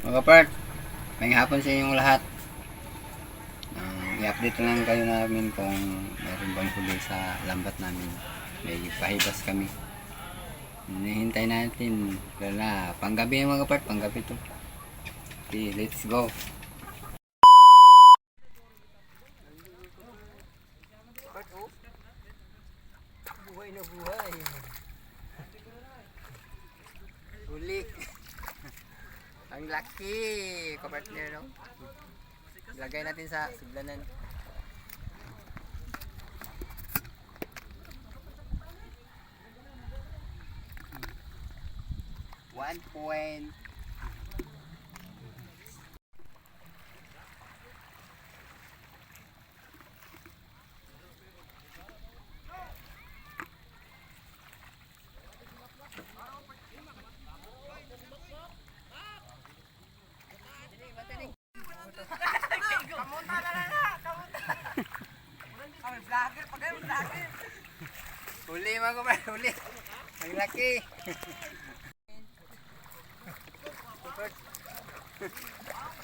Mga part, may hapon sa inyong lahat. I-update lang kayo namin kung meron bang huli sa lambat namin. May pahibas kami. Hinihintay natin. Wala, panggabi mga part, panggabi to. Okay, let's go. Buhay na buhay. Huli. Ang laki, kapartner, no? Lagay natin sa suglanan. One point. Huli mga kapatid, huli. Ang laki.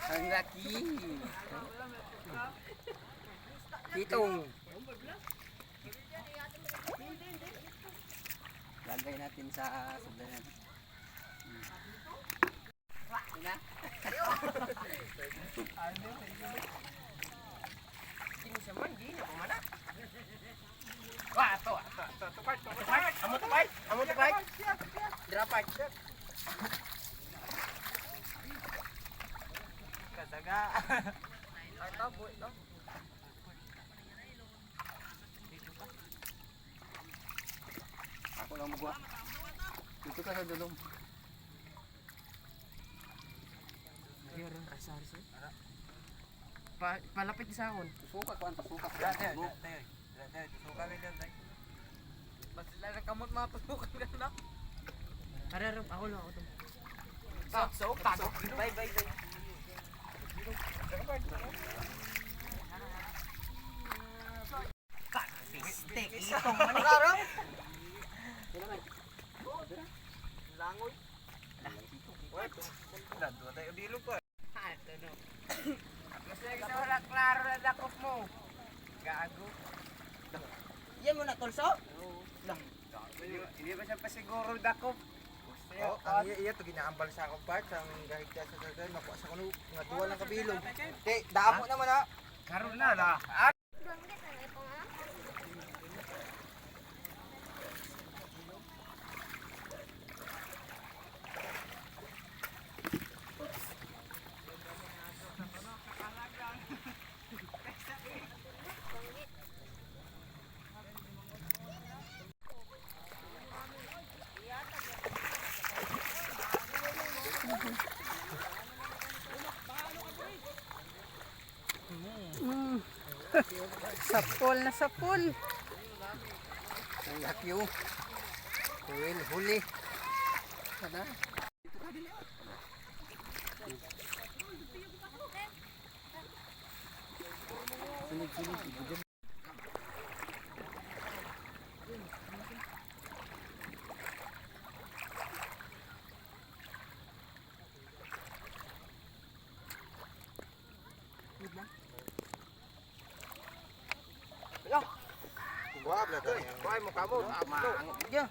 Ang laki. Kitong. Lagay natin sa suglanan. Ina. Ini sama gini apa mana? Wah, to part. Amo to part. Drapat. Kataga. Ato bu to. Ako lang buwa. Dito ka sa dulong. Meron asar sir. Palapit sa akon. Suka ko anto suka. Dai. Suka rin dai. Bas lang kamot mapasukan ka na. Ararap ako lang auto. So kago. Bye. Stick itong manarap. Langoy. What? Dado tayo bilog ko. Ha, no. Kasi wala klaro na dakop mo. Gago. Yan mo na tulso? Oo. Hindi ba siya pa siguro dakop? Iya to ginaambal sa akong part ang gahit sa sasakyan makuha sa kuno nga duwa lang kabilog. Damo naman ha. Karon na la. Sapol na sapol. Ang laki oh. Huli. Kada. Sunod. Wag na to. Kuhay mo kamo. Maangot niya.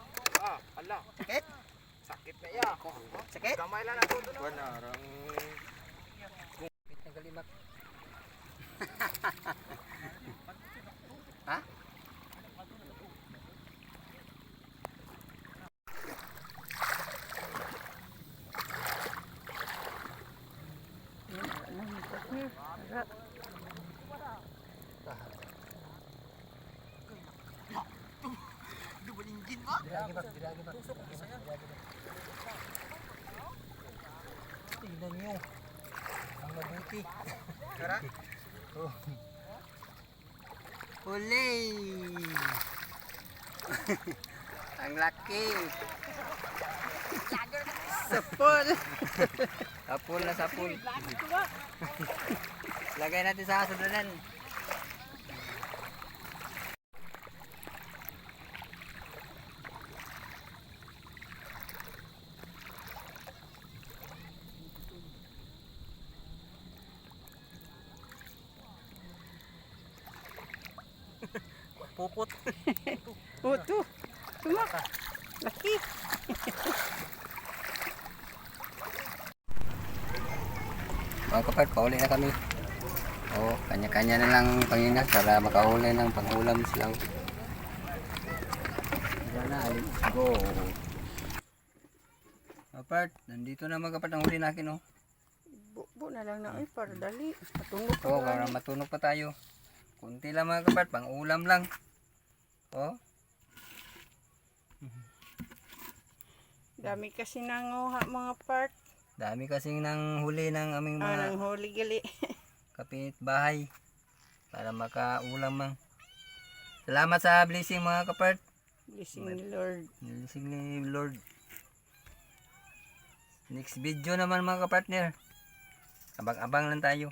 Ala. Sakit. Sakit na ya. Sakit. Gamay lang nato to. Wala rang Nagalimak. Ha? Diragi ba? Tingnan nyo. Ang mabuti. Kara. Oh. Huli. Ang laki. Sapol. Sapol. Lagay natin sa suglanan. pupot. Puto. Tumak. Laki. Mga kapat, pauli na kami. O, kanya-kanya na lang panginas para makahuli ng pangulam silang. Tara na, let's go. Kapat, nandito na mga kapat ang huli natin, oh. Bubo na lang na. Ay, para dali. Matungog pa Oo, para gani. matunog pa tayo. Kunti lang mga kapat, pang ulam lang. Oh, Dami kasi nanguha mga part. dami kasing nang huli ng aming mga Nang huli gali. kapitbahay para makaulam mang. Salamat sa blessing mga kapat. Blessing ni Lord. Blessing ni Lord. Next video naman mga kapartner. Abang-abang lang tayo.